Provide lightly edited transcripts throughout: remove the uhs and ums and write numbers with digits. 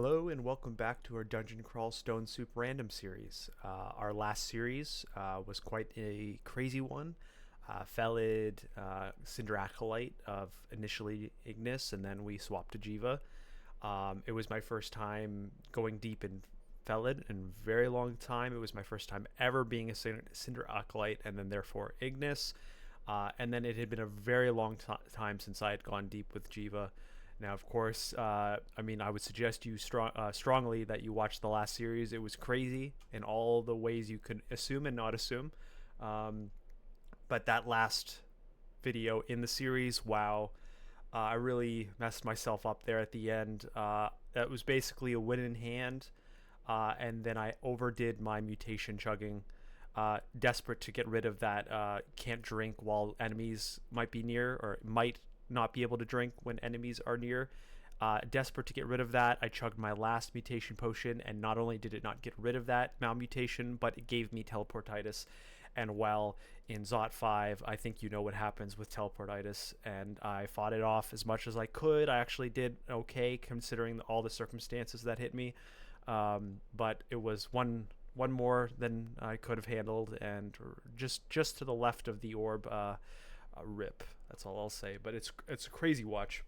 Hello and welcome back to our Dungeon Crawl Stone Soup random series. Our last series was quite a crazy one. Felid, Cinder Acolyte of initially Ignis, and then we swapped to Jiva. It was my first time going deep in Felid in a very long time. It was my first time ever being a Cinder Acolyte and then therefore Ignis. And then it had been a very long time since I had gone deep with Jiva. Now, of course, I would suggest you strongly that you watch the last series. It was crazy in all the ways you could assume and not assume. But that last video in the series, wow, I really messed myself up there at the end. That was basically a win in hand, and then I overdid my mutation chugging. Desperate to get rid of that can't drink while enemies might be near, or might not be able to drink when enemies are near. Desperate to get rid of that, I chugged my last mutation potion, and not only did it not get rid of that malmutation, but it gave me teleportitis. And while in Zot 5, I think you know what happens with teleportitis, and I fought it off as much as I could. I actually did okay considering all the circumstances that hit me, but it was one more than I could have handled, and just to the left of the orb. Rip. That's all I'll say. But it's a crazy watch.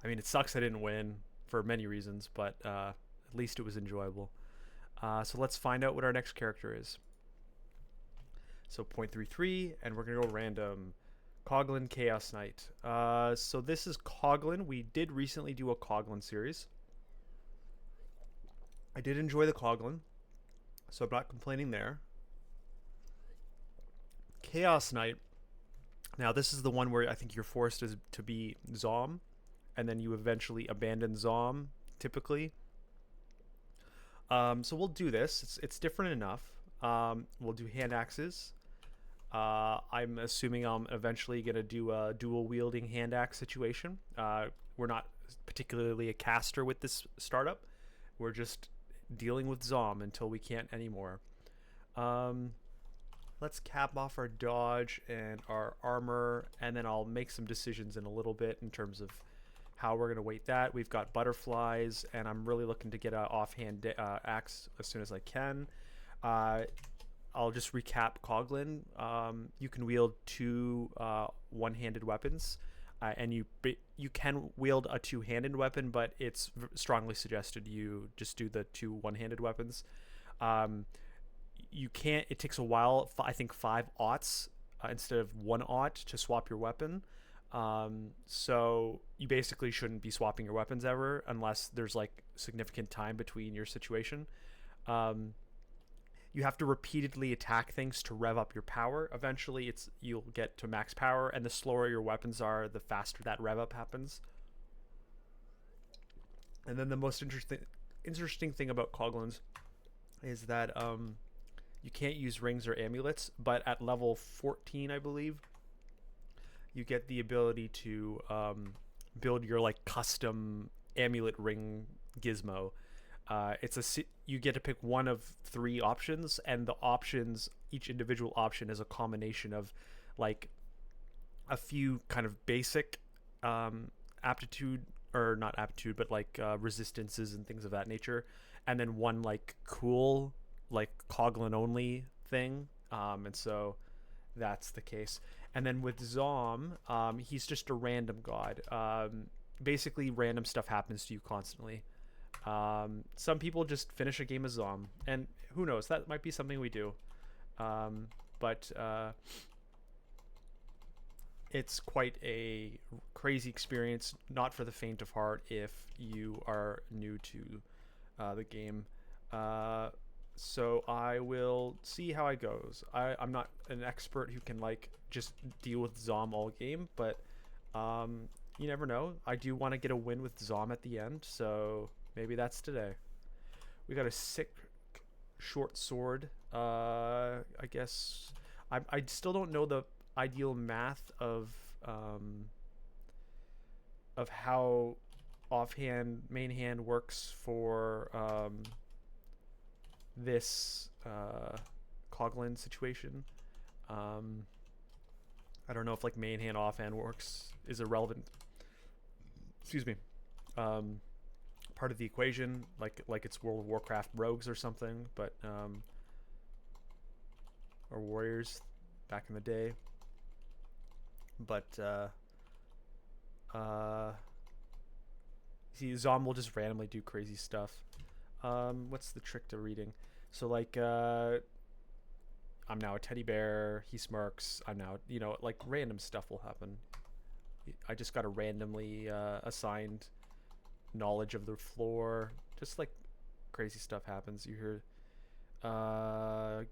I mean, it sucks I didn't win for many reasons, but at least it was enjoyable. So let's find out what our next character is. So 0.33, and we're gonna go random. Coglin Chaos Knight. So this is Coglin. We did recently do a Coglin series. I did enjoy the Coglin, so I'm not complaining there. Chaos Knight. Now, this is the one where I think you're forced to be Zom, and then you eventually abandon Zom, typically. So we'll do this. It's different enough. We'll do hand axes. I'm assuming I'm eventually going to do a dual-wielding hand axe situation. We're not particularly a caster with this startup. We're just dealing with Zom until we can't anymore. Let's cap off our dodge and our armor, and then I'll make some decisions in a little bit in terms of how we're going to weight that. We've got butterflies, and I'm really looking to get an offhand axe as soon as I can. I'll just recap Coglin. You can wield two one-handed weapons, and you can wield a two-handed weapon, but it's strongly suggested you just do the two one-handed weapons. You can't. It takes a while. I think 5 aughts instead of 1 aught to swap your weapon. So you basically shouldn't be swapping your weapons ever unless there's like significant time between your situation. You have to repeatedly attack things to rev up your power. Eventually, you'll get to max power, and the slower your weapons are, the faster that rev up happens. And then the most interesting thing about Coglins is that you can't use rings or amulets, but at level 14, I believe, you get the ability to build your like custom amulet ring gizmo. You get to pick one of 3 options, and the options, each individual option is a combination of like a few kind of basic aptitude, or not aptitude, but like resistances and things of that nature, and then one like cool, like Coglin only thing, and so that's the case. And then with Zom, he's just a random god. Basically, random stuff happens to you constantly. Some people just finish a game of Zom, and who knows, that might be something we do. But it's quite a crazy experience, not for the faint of heart if you are new to the game. So I will see how it goes. I'm not an expert who can like just deal with Zom all game, but you never know. I do want to get a win with Zom at the end, so maybe that's today. We got a sick short sword. I guess I still don't know the ideal math of how offhand main hand works for this Coglin situation. I don't know if like main hand offhand works is irrelevant. Excuse me. part of the equation, like it's World of Warcraft rogues or something, but or warriors back in the day. But see, Zom will just randomly do crazy stuff. What's the trick to reading? So like I'm now a teddy bear, he smirks, I'm now, you know, like random stuff will happen. I just got a randomly assigned knowledge of the floor. Just like crazy stuff happens. You hear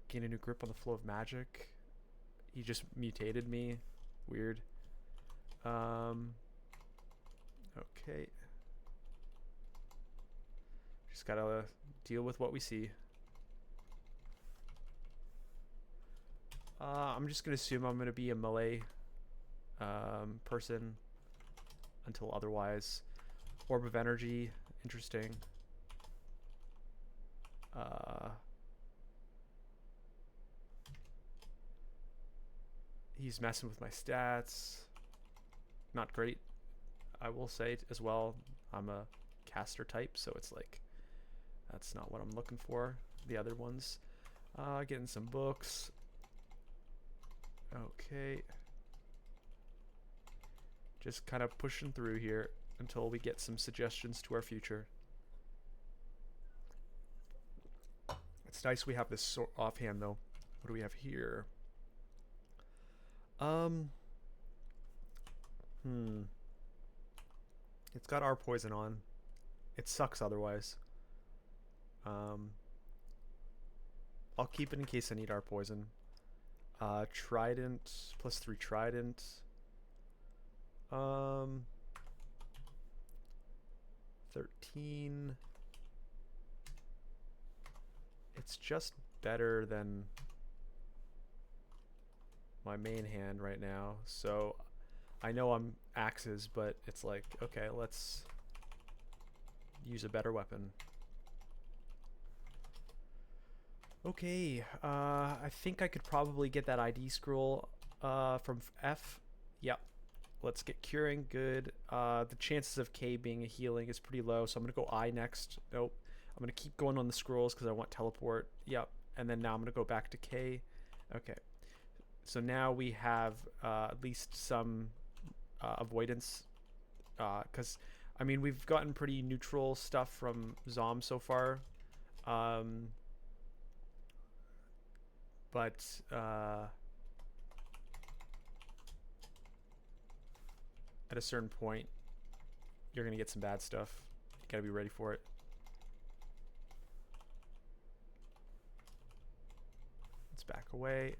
gain a new grip on the flow of magic. He just mutated me. Weird. Okay. Just gotta deal with what we see. I'm just gonna assume I'm gonna be a melee person until otherwise. Orb of energy, interesting. He's messing with my stats. Not great, I will say as well. I'm a caster type, so it's like that's not what I'm looking for. The other ones. Getting some books. Okay. Just kind of pushing through here until we get some suggestions to our future. It's nice we have this offhand though. What do we have here? It's got our poison on. It sucks otherwise. I'll keep it in case I need our poison. Trident, +3 trident. 13. It's just better than my main hand right now. So I know I'm axes, but it's like, okay, let's use a better weapon. Okay, I think I could probably get that ID scroll from F. Yep. Let's get curing. Good. The chances of K being a healing is pretty low, so I'm going to go I next. Nope. I'm going to keep going on the scrolls because I want teleport. Yep. And then now I'm going to go back to K. Okay. So now we have at least some avoidance. Because, I mean, we've gotten pretty neutral stuff from Zom so far. But at a certain point, you're going to get some bad stuff. You got to be ready for it. Let's back away.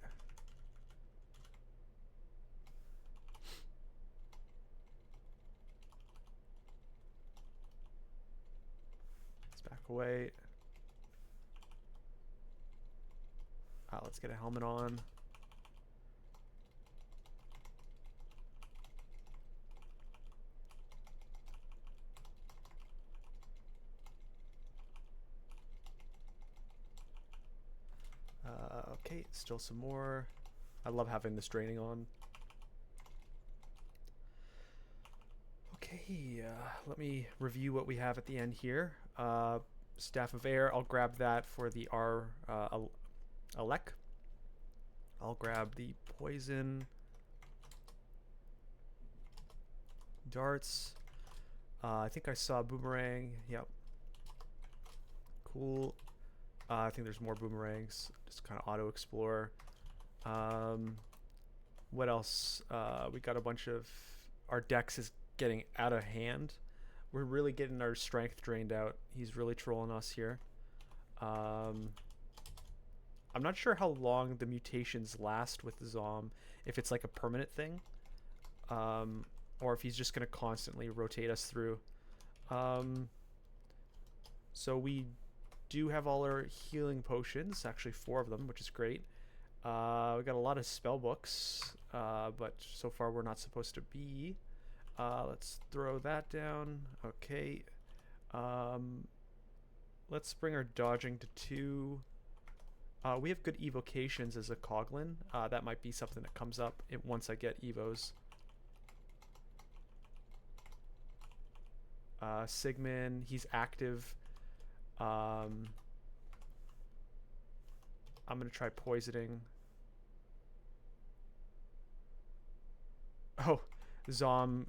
Let's back away. Let's get a helmet on. Okay, still some more. I love having this draining on. Okay, let me review what we have at the end here. Staff of Air, I'll grab that for the R Alec. I'll grab the poison. Darts. I think I saw boomerang. Yep. Cool. I think there's more boomerangs. Just kind of auto explore. What else? We got a bunch of... Our dex is getting out of hand. We're really getting our strength drained out. He's really trolling us here. I'm not sure how long the mutations last with Zom. If it's like a permanent thing. Or if he's just going to constantly rotate us through. So we do have all our healing potions. Actually 4 of them, which is great. We got a lot of spell books. But so far we're not supposed to be. Let's throw that down. Okay. Let's bring our dodging to 2. We have good evocations as a Coglin. That might be something that comes up once I get evos. Sigmund, he's active. I'm gonna try poisoning. Oh, Zom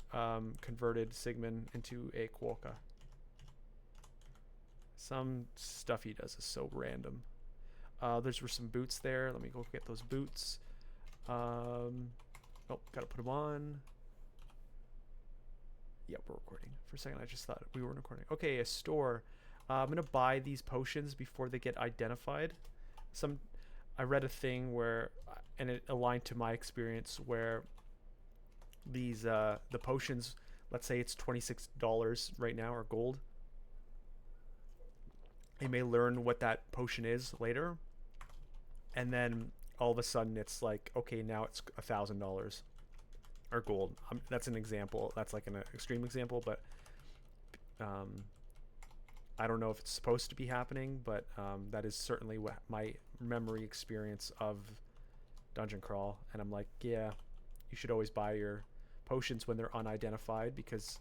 converted Sigmund into a Quokka. Some stuff he does is so random. There's some boots there. Let me go get those boots. Oh, gotta put them on. Yep, we're recording. For a second, I just thought we weren't recording. Okay, a store. I'm gonna buy these potions before they get identified. I read a thing where, and it aligned to my experience, where these the potions, let's say it's $26 right now, or gold. You may learn what that potion is later, and then all of a sudden it's like, okay, now it's $1,000 or gold. That's an example. That's like an extreme example, but I don't know if it's supposed to be happening, but that is certainly what my memory experience of Dungeon Crawl. And I'm like, yeah, you should always buy your potions when they're unidentified, because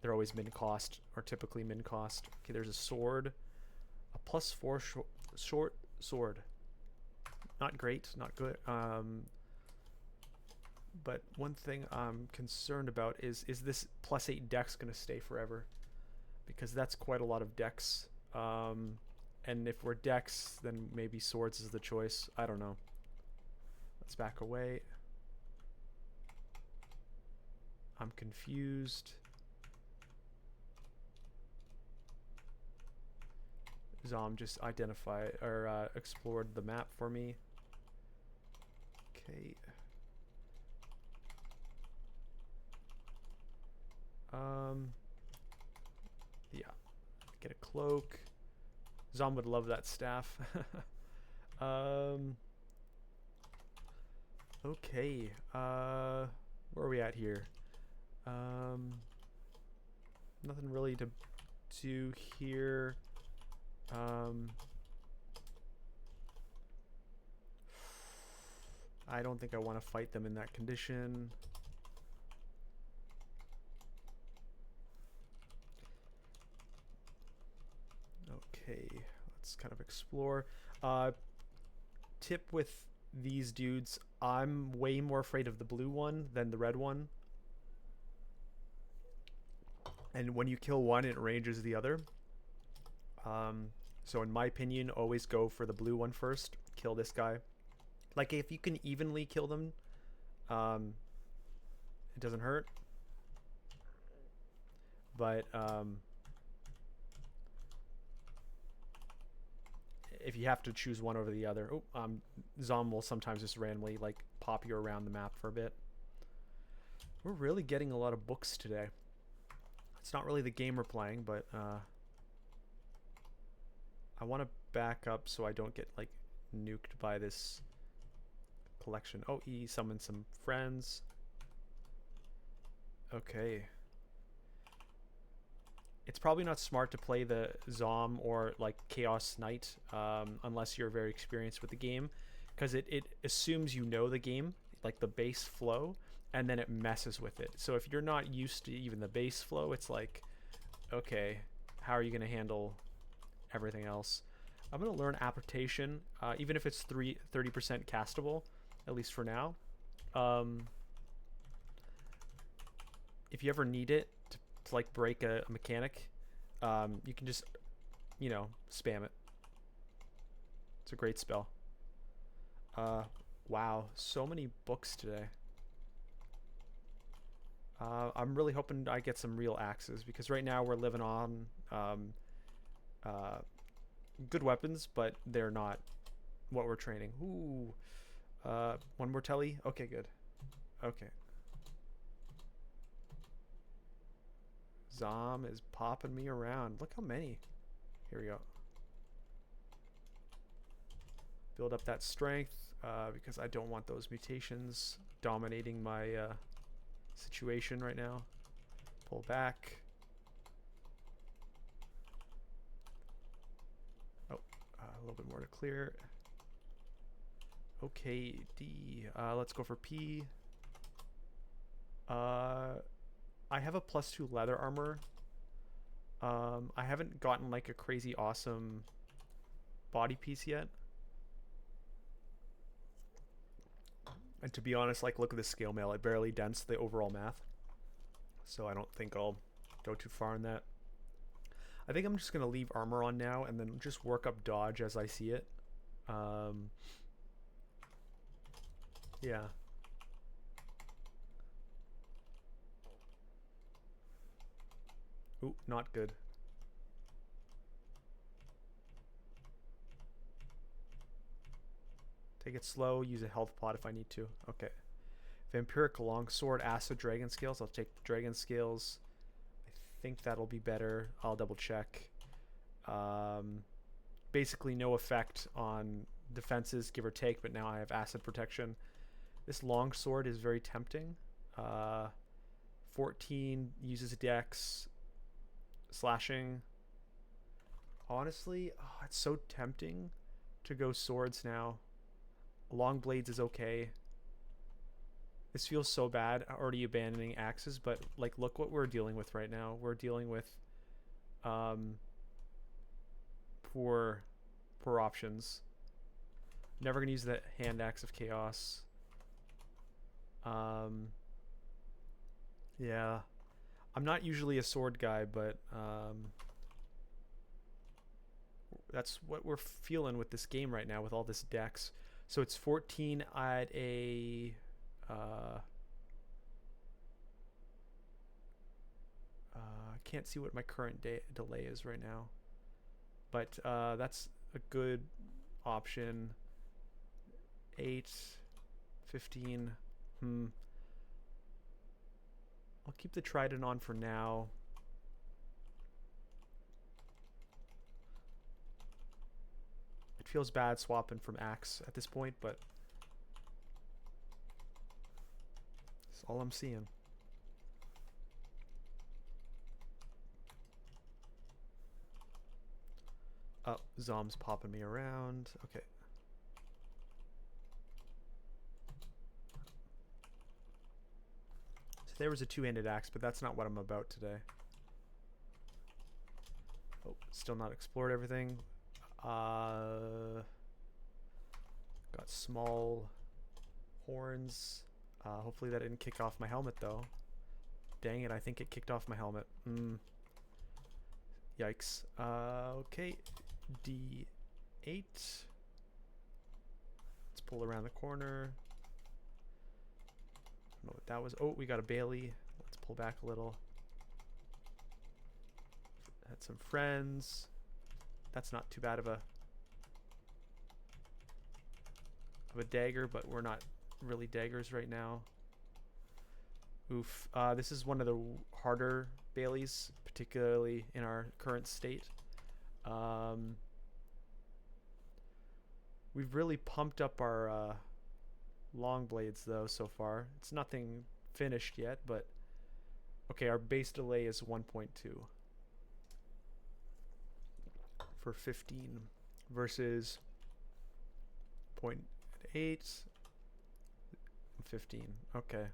they're always min cost, or typically min cost. Okay, there's a sword, a +4 short sword. Not great, not good. But one thing I'm concerned about is this +8 dex going to stay forever? Because that's quite a lot of dex. And if we're dex, then maybe swords is the choice. I don't know. Let's back away. I'm confused. Zom just explored the map for me. Okay. Yeah. Get a cloak. Zom would love that staff. Okay. Where are we at here? Nothing really to do here. I don't think I want to fight them in that condition. Okay, let's kind of explore. Tip with these dudes, I'm way more afraid of the blue one than the red one. And when you kill one, it ranges the other. So in my opinion, always go for the blue one first. Kill this guy. Like, if you can evenly kill them, it doesn't hurt. But if you have to choose one over the other, Zom will sometimes just randomly like pop you around the map for a bit. We're really getting a lot of books today. It's not really the game we're playing, but I want to back up so I don't get like nuked by this collection. Oh, he summoned some friends. Okay. It's probably not smart to play the Zom or like Chaos Knight unless you're very experienced with the game, because it assumes you know the game, like the base flow, and then it messes with it. So if you're not used to even the base flow, it's like, okay, how are you going to handle everything else? I'm going to learn Apportation, even if it's 30% castable, at least for now. If you ever need it to like break a mechanic, you can just, you know, spam it. It's a great spell. Wow, so many books today. I'm really hoping I get some real axes, because right now we're living on good weapons, but they're not what we're training. Ooh. One more telly? Okay, good. Okay. Zom is popping me around. Look how many. Here we go. Build up that strength, because I don't want those mutations dominating my situation right now. Pull back. Oh, a little bit more to clear. Okay, D. Let's go for P. I have a +2 leather armor. I haven't gotten like a crazy awesome body piece yet. And to be honest, like look at the scale mail. It barely dents the overall math. So I don't think I'll go too far in that. I think I'm just going to leave armor on now and then just work up dodge as I see it. Um, yeah. Ooh, not good. Take it slow, use a health pot if I need to. Okay. Vampiric Longsword, Acid Dragon Scales. I'll take the Dragon Scales. I think that'll be better. I'll double check. Basically no effect on defenses, give or take, but now I have Acid Protection. This Longsword is very tempting. 14 uses Dex. Slashing. Honestly, oh, it's so tempting to go swords now. Long blades is okay. This feels so bad already abandoning axes, but like look what we're dealing with right now. We're dealing with poor options. Never gonna use the hand axe of chaos. Yeah. I'm not usually a sword guy, but that's what we're feeling with this game right now with all this dex. So it's 14 at a can't see what my current delay is right now, but that's a good option. 8, 15. I'll keep the trident on for now. It feels bad swapping from axe at this point, but that's all I'm seeing. Oh, Zom's popping me around. Okay. So there was a two-handed axe, but that's not what I'm about today. Oh, still not explored everything. Got small horns. Hopefully that didn't kick off my helmet though. Dang it, I think it kicked off my helmet. Yikes. Okay. D8. Let's pull around the corner. I don't know what that was. Oh, we got a Bailey. Let's pull back a little. Had some friends. That's not too bad of a dagger, but we're not really daggers right now. Oof. This is one of the harder Baileys, particularly in our current state. We've really pumped up our long blades though so far. It's nothing finished yet, but okay, our base delay is 1.2 for 15 versus 0.8 and 15. Okay.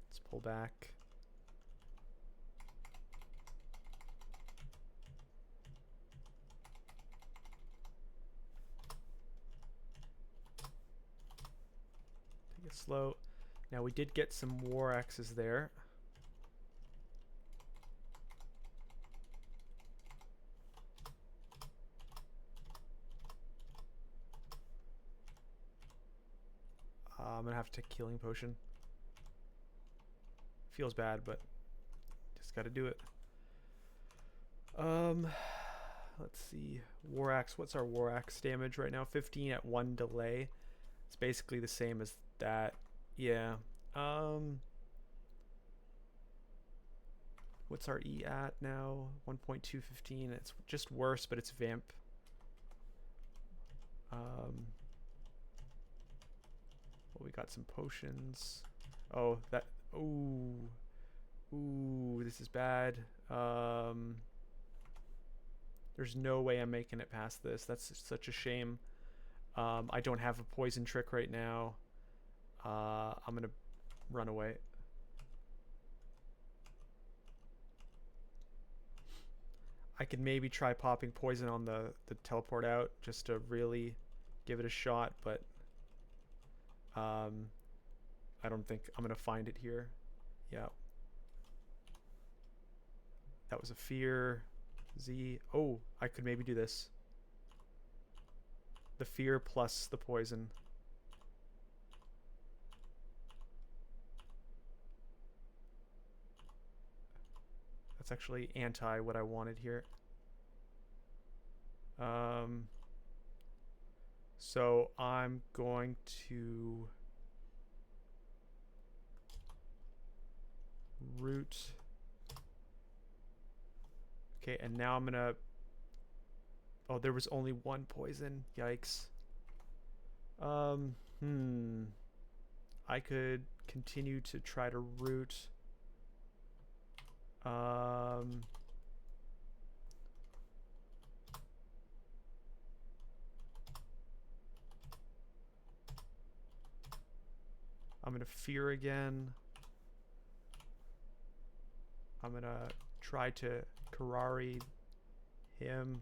Let's pull back. Take it slow. Now we did get some war axes there. I'm gonna have to take a healing potion. Feels bad, but just gotta do it. Let's see. War axe. What's our war axe damage right now? 15 at 1 delay. It's basically the same as that. Yeah. What's our E at now? 1.215. It's just worse, but it's vamp. Well, we got some potions. Oh, that. Ooh. Ooh, this is bad. There's no way I'm making it past this. That's such a shame. I don't have a poison trick right now. I'm gonna run away. I could maybe try popping poison on the teleport out just to really give it a shot, but I don't think I'm gonna find it here. Yeah. That was a fear. Z. Oh, I could maybe do this. The fear plus the poison. That's actually anti what I wanted here. So I'm going to root. Okay, and now I'm gonna. Oh, there was only one poison. Yikes. I could continue to try to root. I'm gonna fear again. I'm gonna try to Karari him.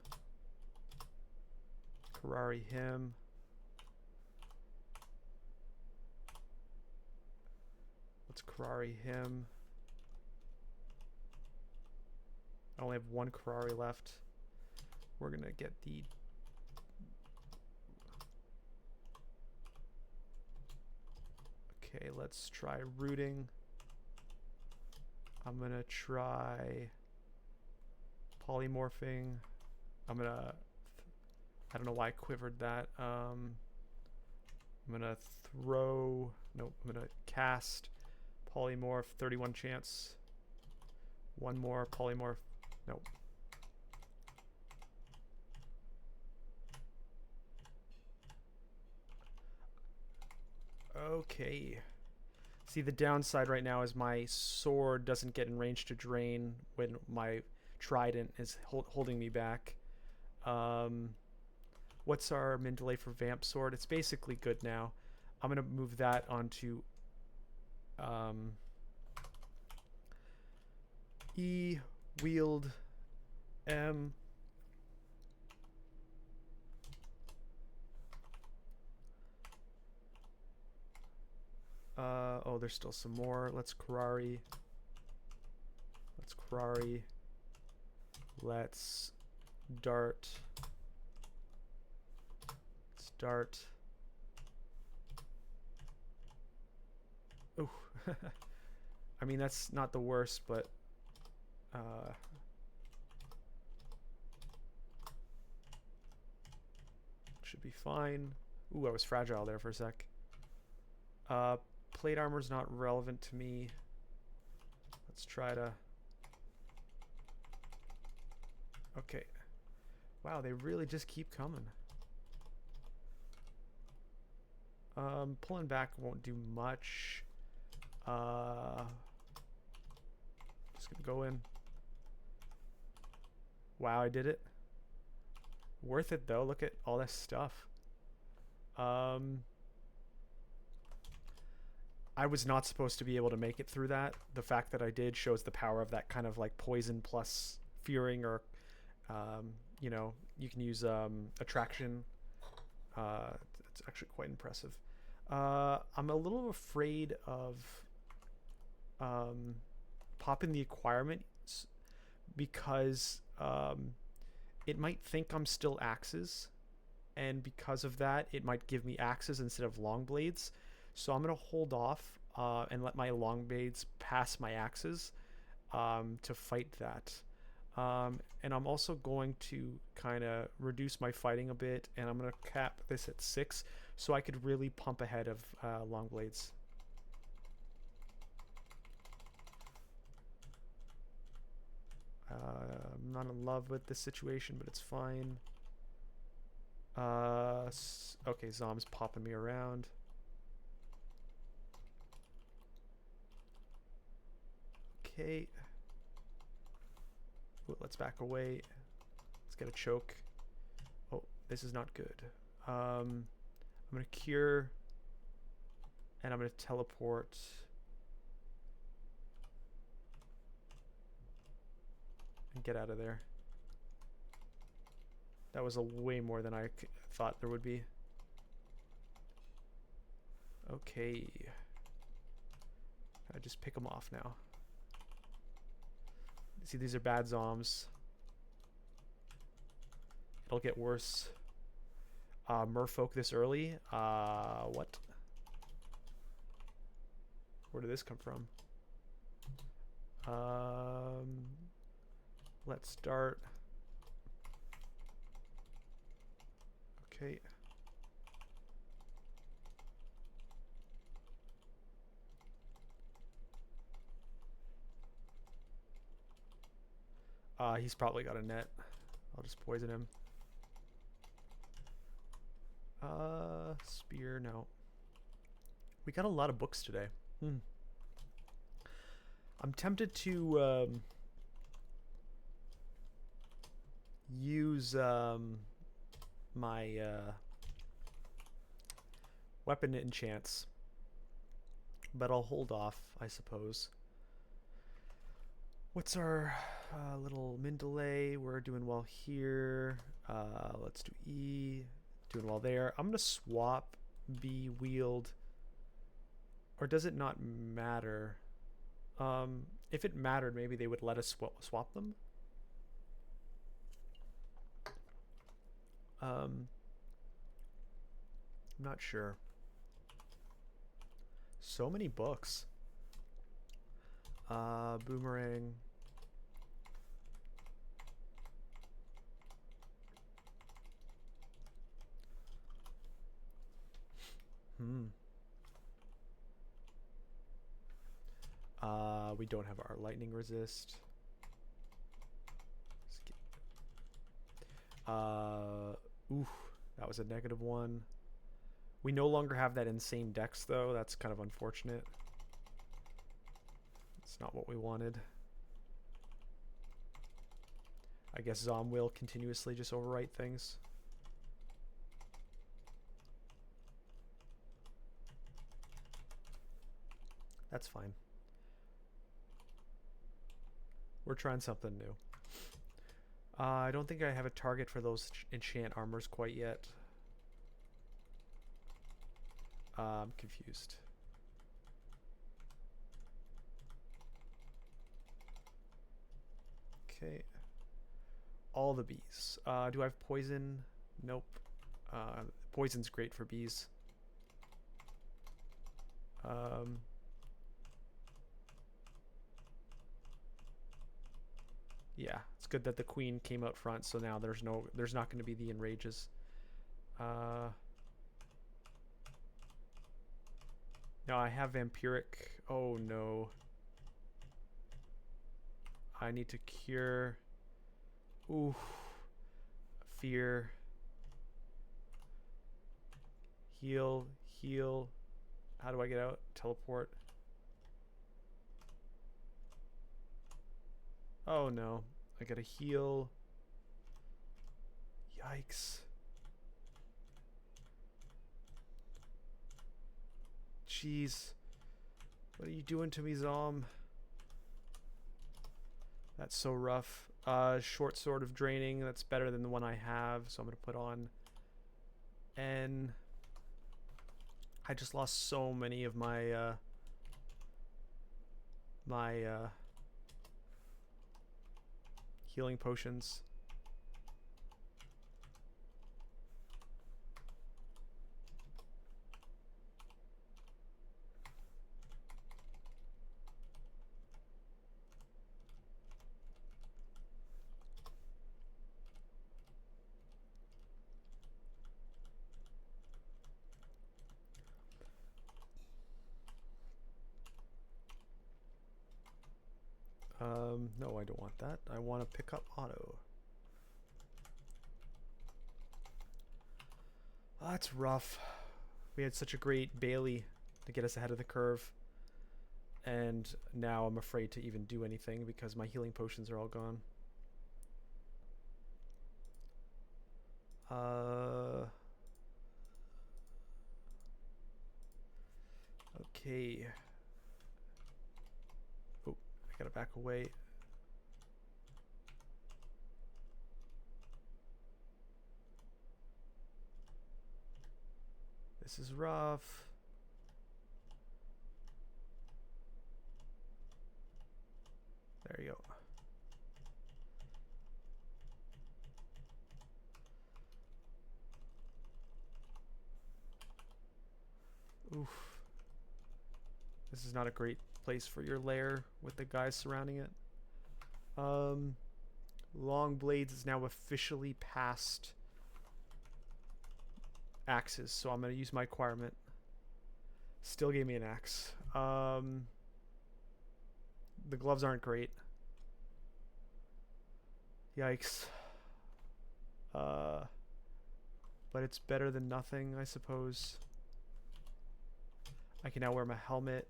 Karari him. Let's Karari him. I only have one Karari left. We're gonna get the okay, let's try rooting. I'm gonna try polymorphing. I'm gonna I don't know why I quivered that. I'm gonna throw nope, I'm gonna cast polymorph, 31 chance. One more polymorph. Nope. Okay. See, the downside right now is my sword doesn't get in range to drain when my trident is holding me back. What's our min delay for Vamp Sword? It's basically good now. I'm going to move that onto E, wield, M. Oh, there's still some more. Let's Karari. Let's Karari. Let's dart. Let's dart. Ooh. I mean, that's not the worst, but should be fine. Ooh, I was fragile there for a sec. Plate armor's not relevant to me. Let's try to... Okay. Wow, they really just keep coming. Pulling back won't do much. Just gonna go in. Wow, I did it. Worth it though. Look at all this stuff. I was not supposed to be able to make it through that. The fact that I did shows the power of that kind of like poison plus fearing, or you know, you can use attraction. It's actually quite impressive. I'm a little afraid of popping the acquirements because it might think I'm still axes, and because of that it might give me axes instead of long blades. So I'm gonna hold off and let my long blades pass my axes to fight that. And I'm also going to kind of reduce my fighting a bit, and I'm gonna cap this at 6 so I could really pump ahead of long blades. I'm not in love with this situation, but it's fine. Okay, Zom's popping me around. Okay. Ooh, let's back away. Let's get a choke. Oh, this is not good. I'm going to cure, and I'm going to teleport. And get out of there. That was a way more than I thought there would be. Okay. I just pick them off now. See, these are bad zombs. It'll get worse. Merfolk this early? What? Where did this come from? Let's start. Okay. He's probably got a net. I'll just poison him. Spear, no. We got a lot of books today. I'm tempted to use my weapon enchants, but I'll hold off, I suppose. What's our little min delay? We're doing well here. Let's do E. Doing well there. I'm gonna swap B wield. Or does it not matter? If it mattered, maybe they would let us swap them. I'm not sure. So many books. Boomerang. We don't have our lightning resist. Ooh, that was a -1. We no longer have that insane dex though. That's kind of unfortunate. It's not what we wanted. I guess Zom will continuously just overwrite things. That's fine. We're trying something new. I don't think I have a target for those enchant armors quite yet. I'm confused. Okay. All the bees. Do I have poison? Nope. Poison's great for bees. Yeah, it's good that the queen came out front, so now there's not going to be the enrages. No, I have vampiric. Oh no. I need to cure. Ooh. Fear. Heal. Heal. How do I get out? Teleport. Oh no. I gotta heal. Yikes. Jeez. What are you doing to me, Zom? That's so rough. Short sword of draining. That's better than the one I have. So I'm going to put on N. I just lost so many of my healing potions. No, I don't want that. I want to pick up auto. Oh, that's rough. We had such a great Bailey to get us ahead of the curve. And now I'm afraid to even do anything because my healing potions are all gone. Okay. Oh, I gotta back away. This is rough. There you go. Oof. This is not a great place for your lair with the guys surrounding it. Long blades is now officially past axes, so I'm going to use my acquirement. Still gave me an axe. The gloves aren't great. Yikes. But it's better than nothing, I suppose. I can now wear my helmet.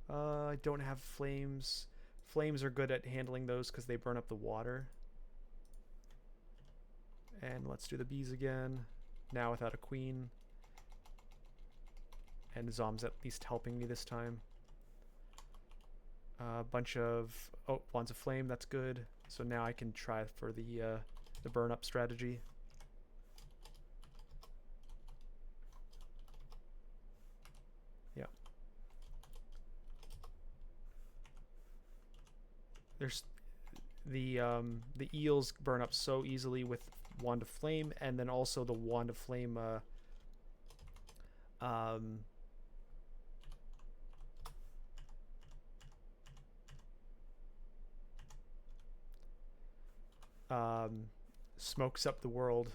I don't have flames. Flames are good at handling those because they burn up the water. And let's do the bees again. Now without a queen. And Zom's at least helping me this time. A bunch of... Oh, wands of flame, that's good. So now I can try for the burn up strategy. Yeah. There's the eels burn up so easily with wand of flame, and then also the wand of flame smokes up the world.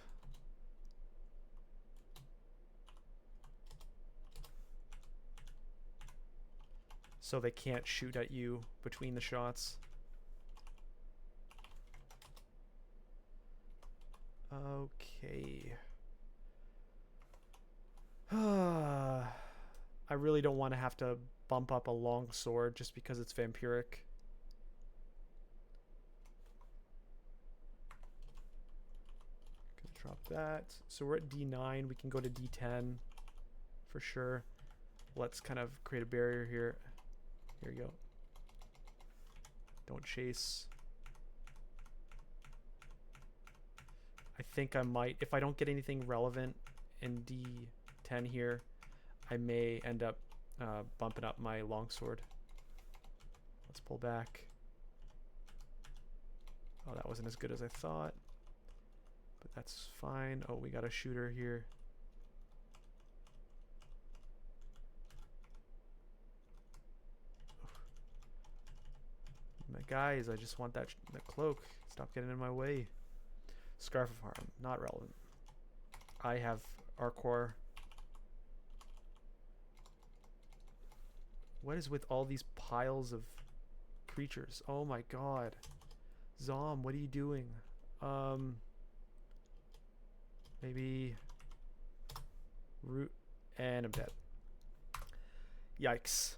So they can't shoot at you between the shots. Okay. I really don't want to have to bump up a long sword just because it's vampiric. Gonna drop that. So we're at D9. We can go to D10 for sure. Let's kind of create a barrier here. Here we go. Don't chase. I think I might, if I don't get anything relevant in D10 here, I may end up bumping up my longsword. Let's pull back. Oh, that wasn't as good as I thought, but that's fine. Oh, we got a shooter here. My guys, I just want that cloak. Stop getting in my way. Scarf of Harm, not relevant. I have Arcor. What is with all these piles of creatures? Oh my god. Zom, what are you doing? Maybe root, and I'm dead. Yikes.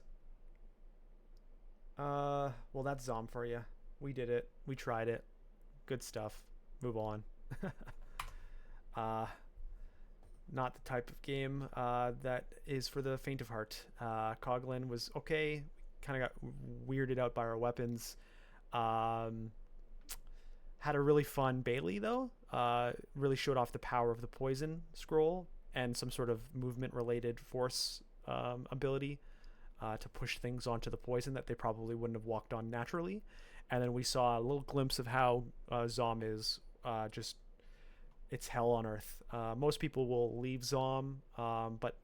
Well, that's Zom for you. We did it. We tried it. Good stuff. Move on. Not the type of game that is for the faint of heart. Coglin was okay. Kind of got weirded out by our weapons. Had a really fun Bailey though. Really showed off the power of the poison scroll and some sort of movement related force ability to push things onto the poison that they probably wouldn't have walked on naturally. And then we saw a little glimpse of how Zom is. Just it's hell on earth. Most people will leave Zom, but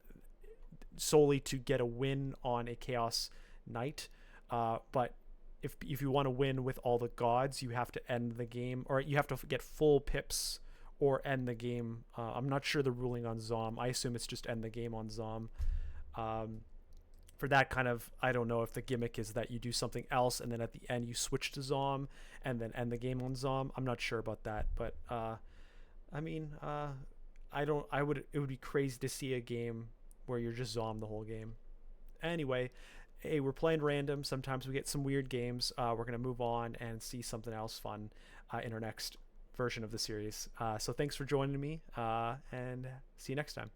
solely to get a win on a Chaos Knight. But if you want to win with all the gods, you have to end the game, or you have to get full pips or end the game. I'm not sure the ruling on Zom. I assume it's just end the game on Zom. For that kind of, I don't know if the gimmick is that you do something else and then at the end you switch to Zom and then end the game on Zom. I'm not sure about that, but I mean, it would be crazy to see a game where you're just Zom the whole game. Anyway, hey, we're playing random. Sometimes we get some weird games. We're gonna move on and see something else fun in our next version of the series. So thanks for joining me, and see you next time.